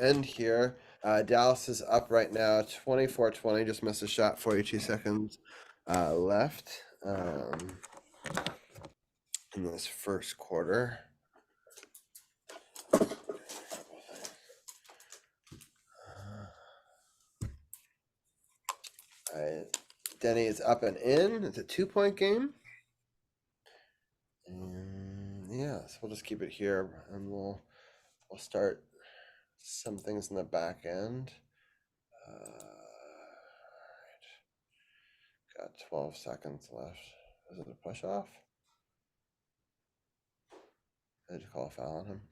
end here. Dallas is up right now, 24-20. Just missed a shot, 42 seconds left in this first quarter. Denny is up and in. It's a 2-point game. And yeah, so we'll just keep it here, and we'll start some things in the back end. Got 12 seconds left. Is it a push off? Did you call a foul on him?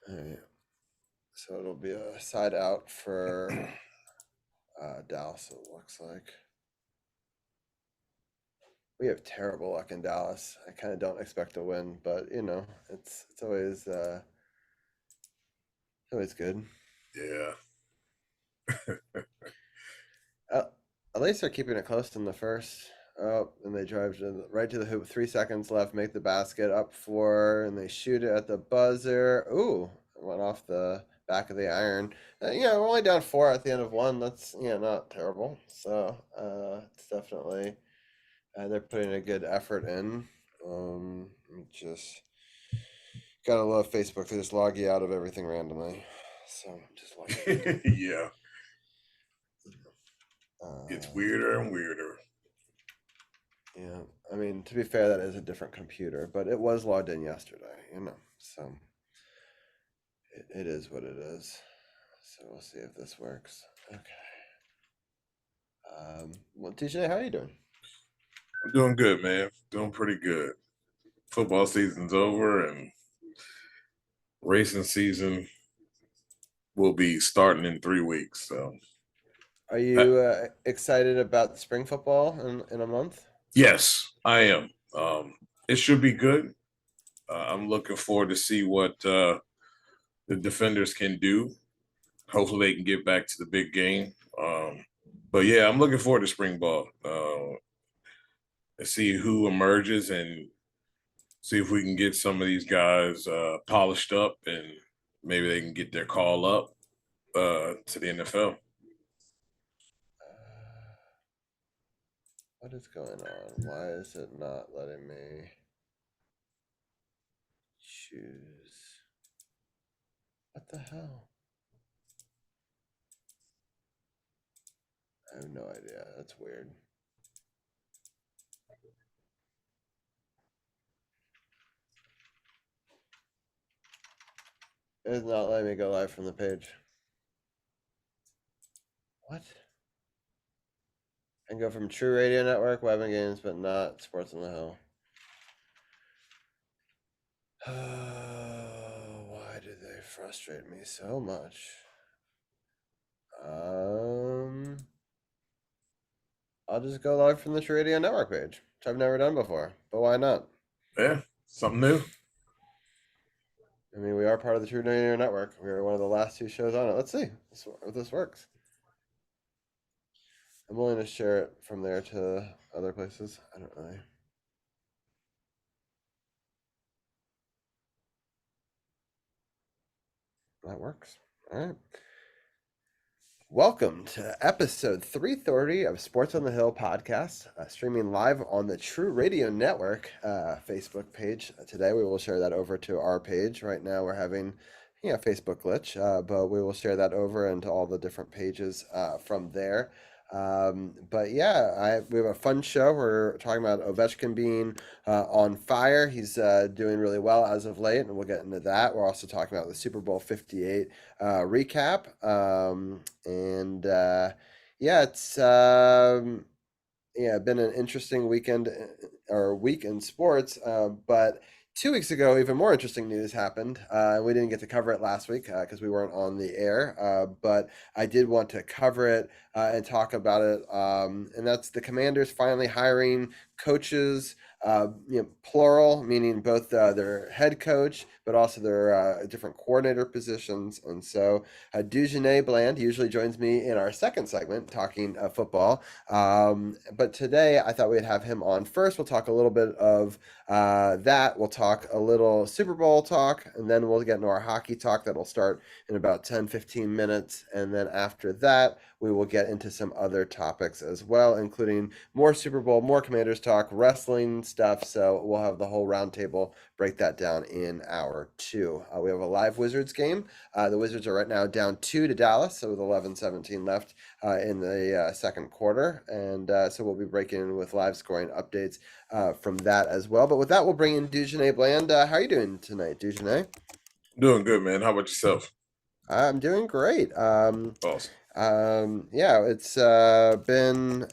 All right. So it'll be a side out for Dallas, it looks like. We have terrible luck in Dallas. I kind of don't expect to win, but it's always good. Yeah. At least they're keeping it close in the first. Oh, and they drive right to the hoop. 3 seconds left. Make the basket up 4, and they shoot it at the buzzer. Ooh, it went off the back of the iron. We're only down 4 at the end of one. That's not terrible. So it's definitely they're putting a good effort in. Just gotta love Facebook. They just log you out of everything randomly. So just log you. Yeah. It's weirder and weirder. Yeah, I mean, to be fair, that is a different computer, but it was logged in yesterday, so it is what it is. So we'll see if this works. Okay. Well, TJ, how are you doing? I'm doing good, man. Doing pretty good. Football season's over and racing season will be starting in 3 weeks. So, Are uh, you excited about the spring football in a month? yes, I am. It should be good. I'm looking forward to see what the defenders can do. Hopefully, they can get back to the big game. But yeah, I'm looking forward to spring ball. See who emerges and see if we can get some of these guys polished up and maybe they can get their call up to the NFL. What is going on? Why is it not letting me choose? What the hell? I have no idea. That's weird. It's not letting me go live from the page. What? I can go from True Radio Network, Web and Games, but not Sports on the Hill. Why do they frustrate me so much? I'll just go live from the True Radio Network page, which I've never done before. But why not? Yeah, something new. I mean, we are part of the True Radio Network. We were one of the last 2 shows on it. Let's see if this works. I'm willing to share it from there to other places. I don't really. That works. All right. Welcome to episode 330 of Sports on the Hill podcast, streaming live on the True Radio Network Facebook page. Today we will share that over to our page. Right now we're having Facebook glitch, but we will share that over into all the different pages from there. But yeah, we have a fun show. We're talking about Ovechkin being on fire. He's doing really well as of late, and we'll get into that. We're also talking about the Super Bowl 58 recap. And yeah, it's been an interesting weekend or week in sports. But 2 weeks ago, even more interesting news happened. We didn't get to cover it last week because we weren't on the air. But I did want to cover it and talk about it. And that's the Commanders finally hiring coaches plural, meaning both their head coach, but also their different coordinator positions. And so Dujanay Bland usually joins me in our second segment talking football. But today I thought we'd have him on first. We'll talk a little bit of that. We'll talk a little Super Bowl talk, and then we'll get into our hockey talk that'll start in about 10-15 minutes. And then after that, we will get into some other topics as well, including more Super Bowl, more Commanders talk, wrestling stuff. So we'll have the whole roundtable break that down in hour two. We have a live Wizards game. The Wizards are right now down 2 to Dallas, so with 11-17 left in the second quarter. And so we'll be breaking in with live scoring updates from that as well. But with that, we'll bring in Dujanay Bland. How are you doing tonight, Dujanay? Doing good, man. How about yourself? I'm doing great. Awesome. Yeah, it's been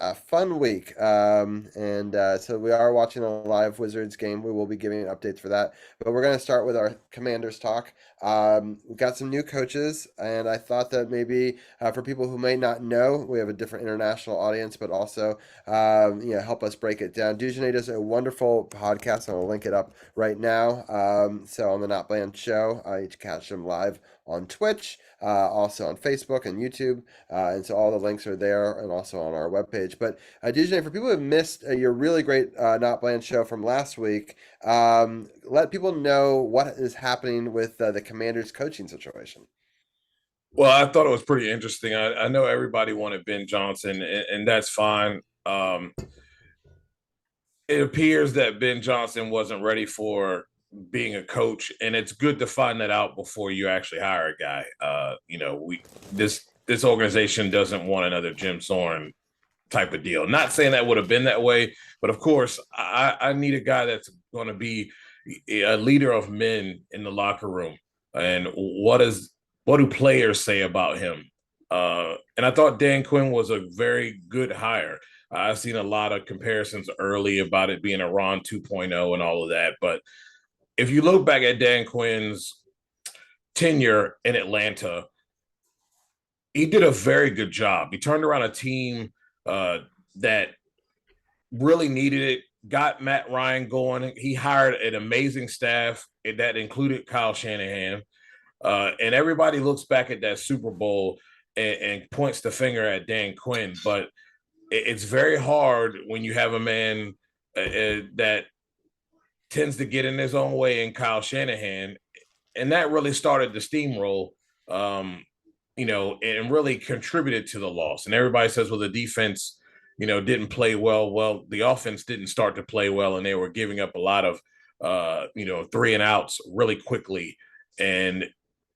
a fun week. And so we are watching a live Wizards game. We will be giving updates for that. But we're going to start with our Commanders talk. We've got some new coaches, and I thought that maybe for people who may not know, we have a different international audience, but also help us break it down. Dujanay does a wonderful podcast. I'm going to link it up right now. So on the Not Bland Show, you can catch them live on Twitch, also on Facebook and YouTube. And so all the links are there and also on our webpage. But Dujanay, for people who have missed your really great Not Bland show from last week, let people know what is happening with the Commanders coaching situation. Well, I thought it was pretty interesting. I know everybody wanted Ben Johnson, and that's fine. It appears that Ben Johnson wasn't ready for being a coach, and it's good to find that out before you actually hire a guy. This organization doesn't want another Jim Soren type of deal. Not saying that would have been that way, but of course, I need a guy that's going to be a leader of men in the locker room. And what do players say about him? And I thought Dan Quinn was a very good hire. I've seen a lot of comparisons early about it being a Ron 2.0 and all of that. But if you look back at Dan Quinn's tenure in Atlanta, he did a very good job. He turned around a team that really needed it, got Matt Ryan going. He hired an amazing staff that included Kyle Shanahan. And everybody looks back at that Super Bowl and points the finger at Dan Quinn. But it's very hard when you have a man that tends to get in his own way in Kyle Shanahan. And that really started the steamroll. And really contributed to the loss. And everybody says, well, the defense, didn't play well. Well, the offense didn't start to play well, and they were giving up a lot of, 3 and outs really quickly. And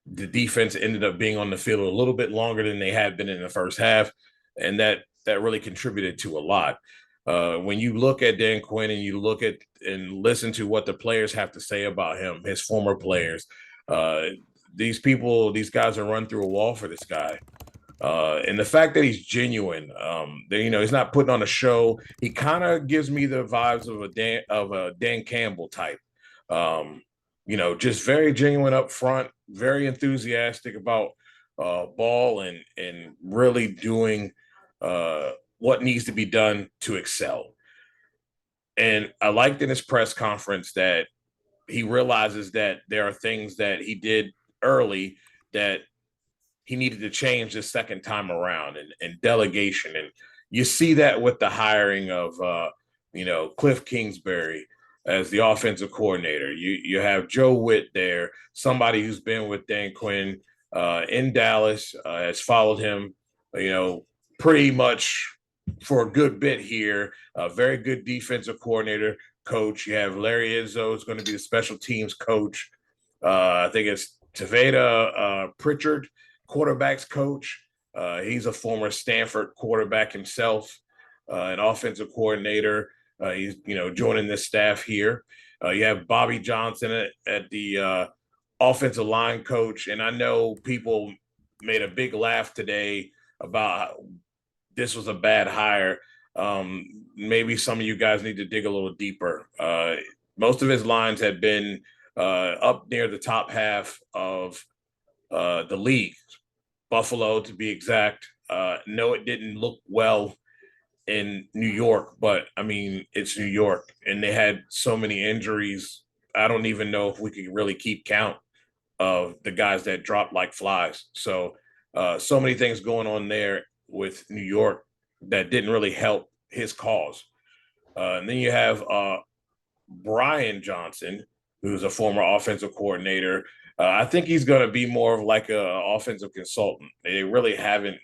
the defense ended up being on the field a little bit longer than they had been in the first half. And that really contributed to a lot. When you look at Dan Quinn and you look at and listen to what the players have to say about him, his former players, these guys are run through a wall for this guy. And the fact that he's genuine, he's not putting on a show. He kind of gives me the vibes of a Dan Campbell type. Just very genuine up front, very enthusiastic about ball and really doing what needs to be done to excel. And I liked in his press conference that he realizes that there are things that he did early that he needed to change the second time around, and delegation. And you see that with the hiring of, Cliff Kingsbury as the offensive coordinator. You have Joe Witt there, somebody who's been with Dan Quinn in Dallas, has followed him, pretty much for a good bit here. A very good defensive coordinator, coach. You have Larry Izzo is going to be the special teams coach. I think it's Taveda Pritchard, quarterbacks coach. He's a former Stanford quarterback himself, an offensive coordinator. He's joining this staff here. You have Bobby Johnson at the offensive line coach, and I know people made a big laugh today about this was a bad hire. Maybe some of you guys need to dig a little deeper. Most of his lines had been up near the top half of the league. Buffalo, to be exact. No, it didn't look well in New York, but I mean, it's New York and they had so many injuries. I don't even know if we can really keep count of the guys that dropped like flies. So, so many things going on there with New York that didn't really help his cause. And then you have Brian Johnson, who's a former offensive coordinator. I think he's going to be more of like a offensive consultant. They really haven't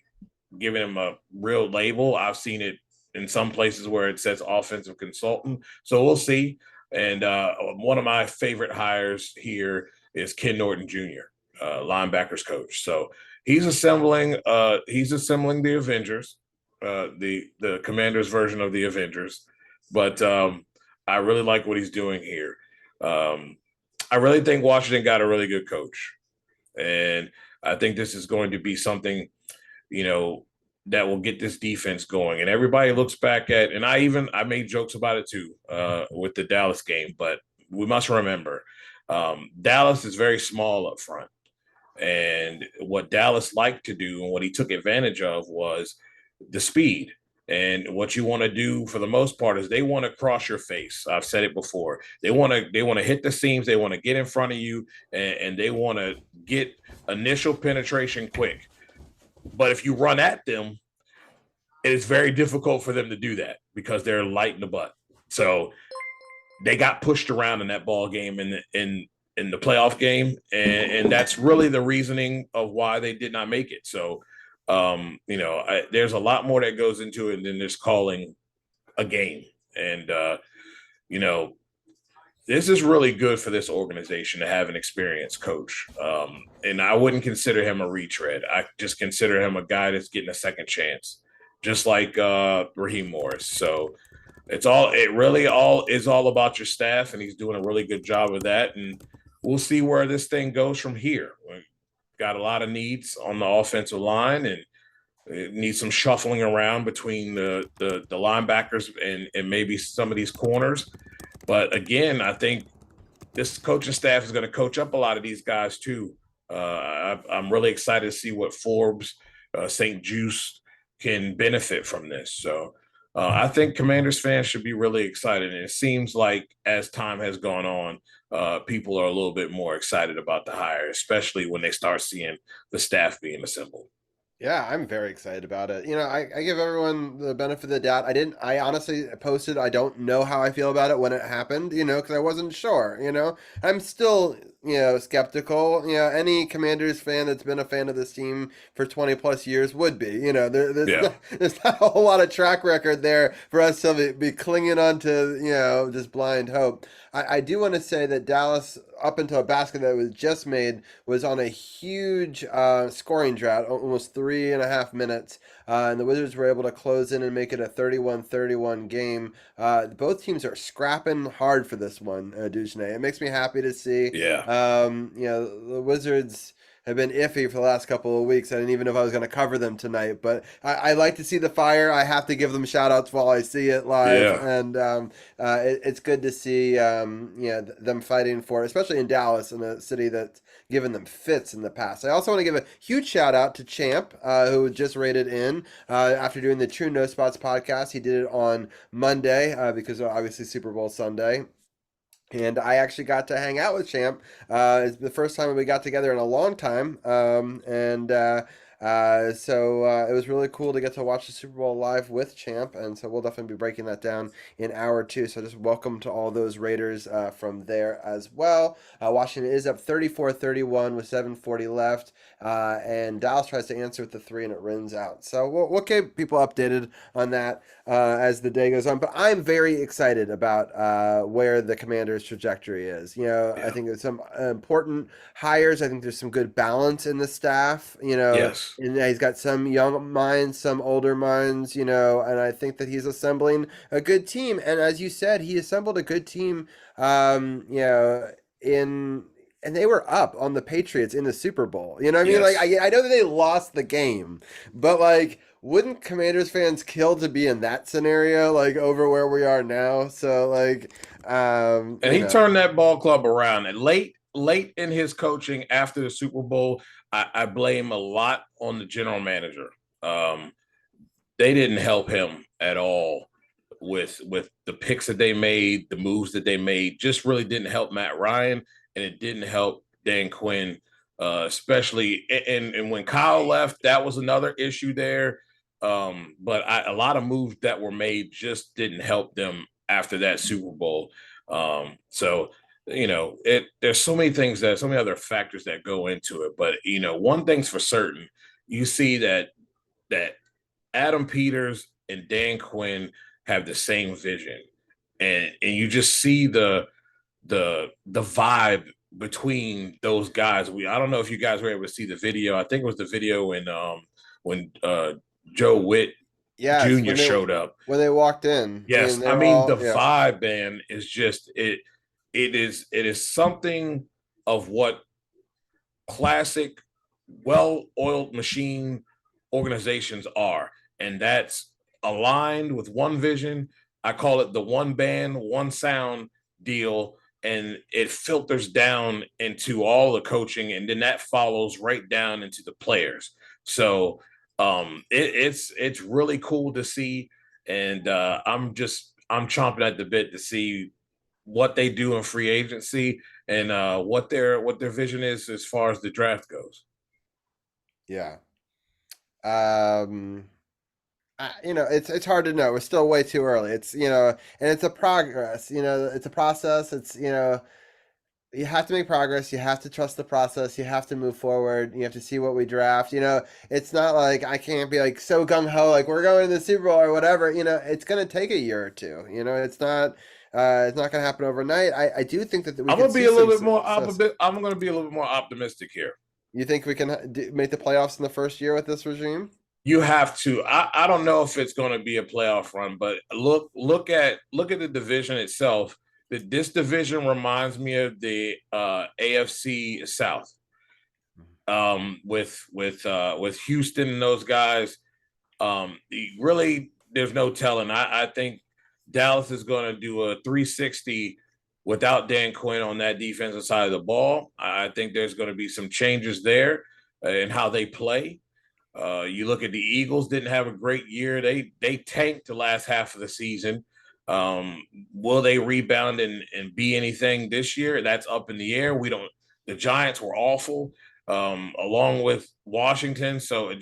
given him a real label. I've seen it in some places where it says offensive consultant. So we'll see. And one of my favorite hires here is Ken Norton Jr., linebackers coach. So he's assembling. He's assembling the Avengers, the Commanders version of the Avengers. But I really like what he's doing here. Um, I really think Washington got a really good coach, and I think this is going to be something, you know, that will get this defense going. And everybody looks back at, and I made jokes about it too with the Dallas game, but we must remember Dallas is very small up front. And what Dallas liked to do and what he took advantage of was the speed. And what you want to do for the most part is they want to cross your face. I've said it before. They want to hit the seams. They want to get in front of you, and they want to get initial penetration quick. But if you run at them, it is very difficult for them to do that because they're light in the butt. So they got pushed around in that ball game in the playoff game, and that's really the reasoning of why they did not make it. So, there's a lot more that goes into it than just calling a game, and you know, this is really good for this organization to have an experienced coach. And I wouldn't consider him a retread. I just consider him a guy that's getting a second chance, just like Raheem Morris. So it really all is all about your staff, and he's doing a really good job of that. And we'll see where this thing goes from here. We've got a lot of needs on the offensive line, and it needs some shuffling around between the linebackers and maybe some of these corners. But again, I think this coaching staff is going to coach up a lot of these guys too. I'm really excited to see what Forbes, St. Juice can benefit from this. So I think Commanders fans should be really excited. And it seems like as time has gone on, people are a little bit more excited about the hire, especially when they start seeing the staff being assembled. Yeah, I'm very excited about it. I give everyone the benefit of the doubt. I honestly posted, I don't know how I feel about it when it happened, because I wasn't sure. I'm still, skeptical. Any Commanders fan that's been a fan of this team for 20 plus years would be. Yeah. There's not a whole lot of track record there for us to be clinging on to, just blind hope. I do want to say that Dallas, up until a basket that was just made, was on a huge scoring drought, almost 3.5 minutes. And the Wizards were able to close in and make it a 31-31 game. Both teams are scrapping hard for this one, Duchesne. It makes me happy to see. Yeah. The Wizards have been iffy for the last couple of weeks. I didn't even know if I was going to cover them tonight, but I like to see the fire. I have to give them shout outs while I see it live. Yeah. And it's good to see them fighting for it, especially in Dallas, in a city that's given them fits in the past. I also want to give a huge shout out to Champ, who just rated in after doing the True No Spots podcast. He did it on Monday because obviously Super Bowl Sunday. And I actually got to hang out with Champ. It's the first time we got together in a long time. So it was really cool to get to watch the Super Bowl live with Champ. And so we'll definitely be breaking that down in hour two. So just welcome to all those Raiders from there as well. Washington is up 34-31 with 7:40 left. And Dallas tries to answer with the three, and it runs out. So we'll keep people updated on that as the day goes on. But I'm very excited about where the Commanders' trajectory is. I think there's some important hires. I think there's some good balance in the staff. Yes. And he's got some young minds, some older minds. And I think that he's assembling a good team. And as you said, he assembled a good team. In and they were up on the Patriots in the Super Bowl. You know what I mean? Like Yes. I know that they lost the game, but like wouldn't Commanders fans kill to be in that scenario, like over where we are now? So like, And he turned that ball club around. And late in his coaching after the Super Bowl, I blame a lot on the general manager. They didn't help him at all with the picks that they made, the moves that they made. Just really didn't help Matt Ryan, and it didn't help Dan Quinn, especially. And when Kyle left, that was another issue there. But a lot of moves that were made just didn't help them after that Super Bowl. So there's so many things so many other factors that go into it. But one thing's for certain, you see that Adam Peters and Dan Quinn have the same vision, and you just see the vibe between those guys. I don't know if you guys were able to see the video. I think it was the video when Joe Witt Yes, Jr. showed up. when they walked in, Yes, and I they're mean all the vibe, man, is just it. It is something of what classic, well-oiled machine organizations are, and that's aligned with one vision. I call it the one band, one sound deal, and it filters down into all the coaching, and then that follows right down into the players. So it's really cool to see, and I'm chomping at the bit to see what they do in free agency and what their vision is as far as the draft goes. yeah. Um, it's hard to know. We're still way too early. It's and it's a progress. It's a process. It's you have to make progress. You have to trust the process. You have to move forward. You have to see what we draft. It's not like I can't be like so gung ho like we're going to the Super Bowl or whatever. It's gonna take a year or two. It's not gonna happen overnight. I do think that we I'm could gonna be see a little some bit more. success. I'm gonna be a little bit more optimistic here. You think we can make the playoffs in the first year with this regime? You have to. I don't know if it's going to be a playoff run, but look at the division itself. This division reminds me of the AFC South, with Houston and those guys. Really, there's no telling. I think Dallas is going to do a 360 without Dan Quinn on that defensive side of the ball. I think there's going to be some changes there in how they play. You look at the Eagles, didn't have a great year. They tanked the last half of the season. Will they rebound and be anything this year? That's up in the air. We don't. The Giants were awful, along with Washington. So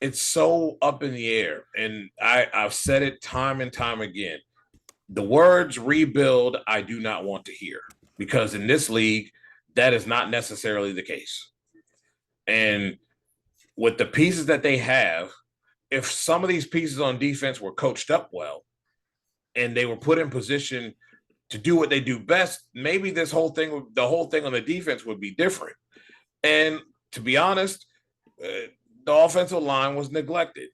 it's so up in the air. And I've said it time and time again. The words rebuild, I do not want to hear, because in this league, that is not necessarily the case. And with the pieces that they have, if some of these pieces on defense were coached up well and they were put in position to do what they do best, maybe the whole thing on the defense would be different. And to be honest, the offensive line was neglected.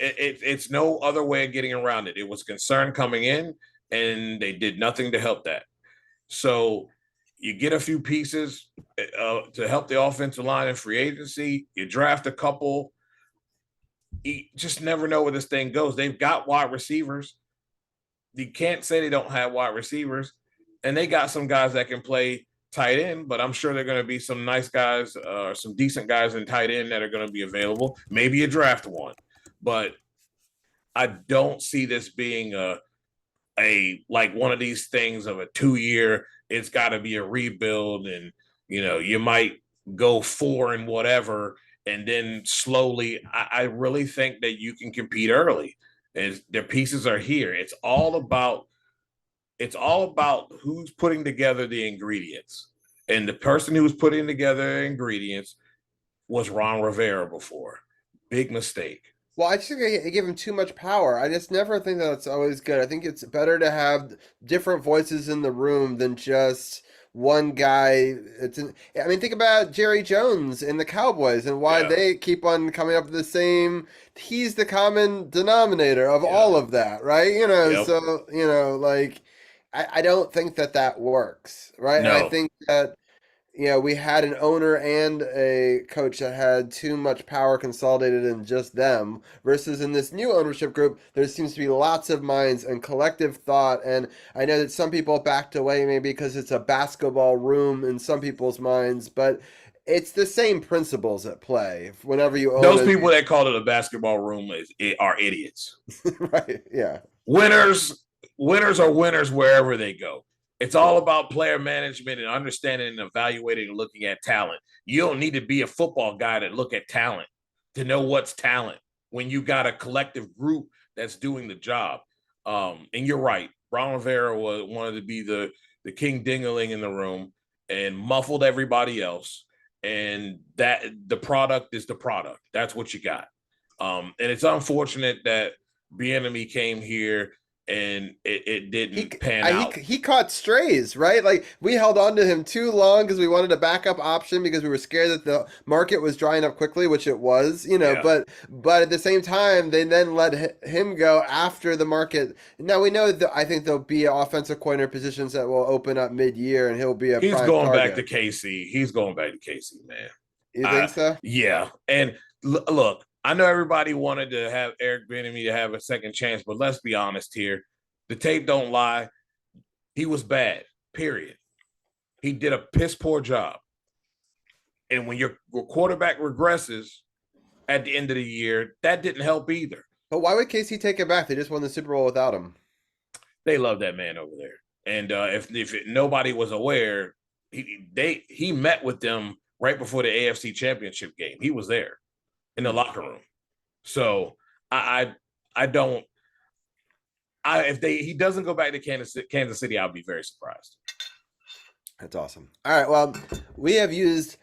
It's no other way of getting around it. It was concern coming in, and they did nothing to help that. So you get a few pieces to help the offensive line in free agency. You draft a couple. You just never know where this thing goes. They've got wide receivers. You can't say they don't have wide receivers. And they got some guys that can play tight end, but I'm sure they're going to be some nice guys, some decent guys in tight end that are going to be available. Maybe a draft one. But I don't see this being a like one of these things of a 2 year. It's got to be a rebuild, and you might go 4 and whatever, and then slowly. I really think that you can compete early, and their pieces are here. It's all about who's putting together the ingredients, and the person who was putting together the ingredients was Ron Rivera before. Big mistake. Well, I just think they give him too much power. I just never think that's always good. I think it's better to have different voices in the room than just one guy. I mean, think about Jerry Jones and the Cowboys and why Yeah. they keep on coming up with the same. He's the common denominator of Yeah. all of that, right? Yep. So like I don't think that works, right? And I No. think that we had an owner and a coach that had too much power consolidated in just them, versus in this new ownership group, there seems to be lots of minds and collective thought. And I know that some people backed away maybe because it's a basketball room in some people's minds, but it's the same principles at play. Whenever you own Those a people that call it a basketball room are idiots. right, yeah, Winners, winners are winners wherever they go. It's all about player management and understanding and evaluating and looking at talent. You don't need to be a football guy to look at talent to know what's talent when you got a collective group that's doing the job. And you're right. Ron Rivera wanted to be the king dingaling in the room and muffled everybody else. And that the product is the product. That's what you got. And it's unfortunate that Bieniemy came here and it didn't pan out. he caught strays, right? Like we held on to him too long because we wanted a backup option because we were scared that the market was drying up quickly, which it was, Yeah. but at the same time, they then let him go after the market. Now we know that I think there'll be offensive coordinator positions that will open up mid-year, and he'll be a He's prime going back to target. KC. He's going back to KC, man. You think so? Yeah. And look, I know everybody wanted to have Eric Bieniemy to have a second chance, but let's be honest here. The tape don't lie. He was bad, period. He did a piss poor job. And when your quarterback regresses at the end of the year, that didn't help either. But why would KC take it back? They just won the Super Bowl without him. They love that man over there. And if nobody was aware, he met with them right before the AFC Championship game. He was there in the locker room. So I don't if he doesn't go back to Kansas City, I'll be very surprised. That's awesome. All right. Well, we have used.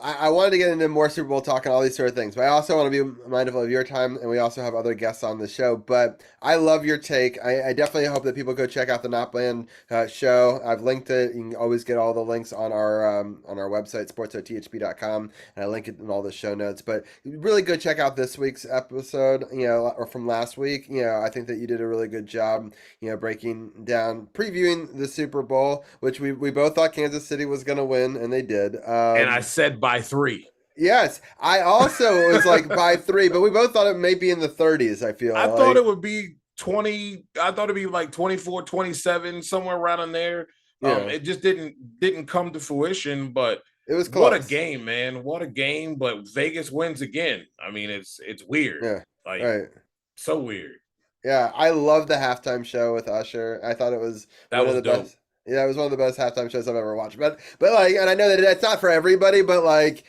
I wanted to get into more Super Bowl talk and all these sort of things, but I also want to be mindful of your time, and we also have other guests on the show. But I love your take. I definitely hope that people go check out the Not Bland show. I've linked it. You can always get all the links on our website, sportsothp.com, and I link it in all the show notes. But really go check out this week's episode, or from last week. I think that you did a really good job, breaking down, previewing the Super Bowl, which we both thought Kansas City was going to win, and they did. And I said by 3. Yes, I also was like by 3, but we both thought it may be in the 30s. I feel I like thought it would be 20. I thought it'd be like 24, 27, somewhere around in there. yeah, It just didn't come to fruition, but it was what a close. game, man. What a game, but Vegas wins again. I mean, it's weird. Yeah, Like right. so weird. Yeah, I love the halftime show with Usher. I thought it was That one of was the dope. best. Yeah, it was one of the best halftime shows I've ever watched. But like, and I know that it's not for everybody, but like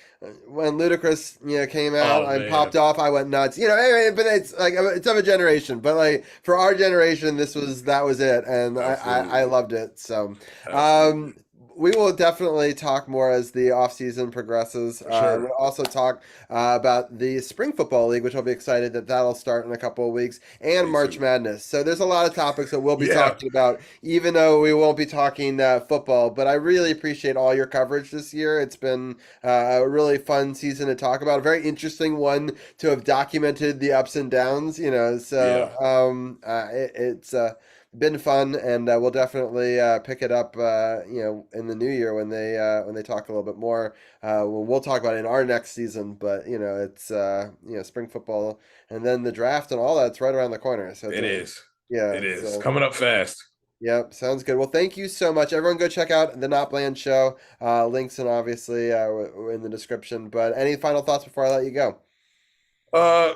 when Ludacris came out Oh and man. popped off, I went nuts. Anyway, but it's like it's of a generation. But like for our generation, that was it, and I Absolutely. loved it. So, Absolutely. um, we will definitely talk more as the off season progresses. For We'll sure. also talk about the Spring Football League, which I'll be excited that that'll start in a couple of weeks, and Me March too. Madness. So there's a lot of topics that we'll be Yeah, talking about, even though we won't be talking football. But I really appreciate all your coverage this year. It's been a really fun season to talk about, a very interesting one to have documented the ups and downs. So yeah. it's been fun, and we'll definitely pick it up, in the new year when they talk a little bit more. We'll talk about it in our next season, but it's spring football, and then the draft and all that's right around the corner. So It is. yeah, It is. so Coming up fast. yep, sounds good. Well, thank you so much. Everyone, go check out the Not Bland Show. Links and obviously in the description. But any final thoughts before I let you go? Uh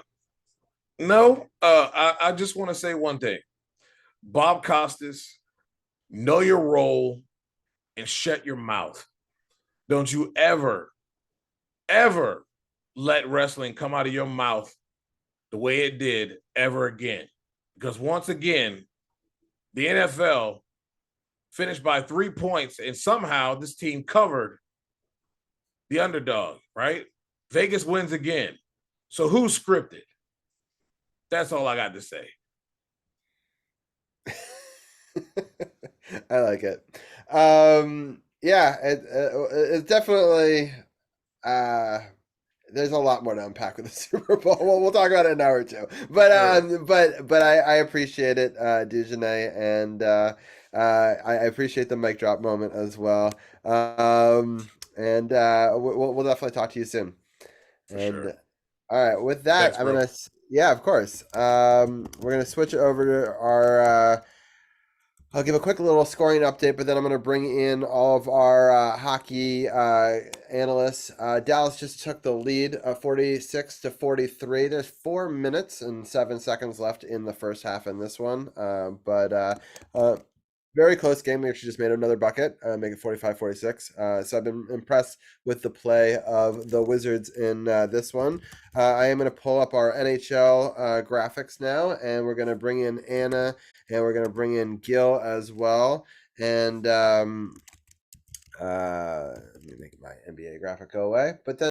no. I just want to say one thing. Bob Costas, know your role and shut your mouth. Don't you ever let wrestling come out of your mouth the way it did ever again. Because once again, the NFL finished by 3 points, and somehow this team covered the underdog, right? Vegas wins again. So who's scripted? That's all I got to say. I like it. Yeah, it definitely. Uh, there's a lot more to unpack with the Super Bowl. We'll talk about it in an hour or two. But Sure. I appreciate it, Dujanay, and I appreciate the mic drop moment as well. And we'll definitely talk to you soon. For And sure. all right, with that, Thanks, I'm bro. gonna yeah, of course. We're gonna switch over to our I'll give a quick little scoring update, but then I'm going to bring in all of our hockey analysts. Dallas just took the lead, 46-43. There's 4 minutes and 7 seconds left in the first half in this one, but very close game. We actually just made another bucket, make it 45-46. So I've been impressed with the play of the Wizards in this one. I am going to pull up our NHL graphics now, and we're going to bring in Anna, and we're going to bring in Gil as well. And let me make my NBA graphic go away. But then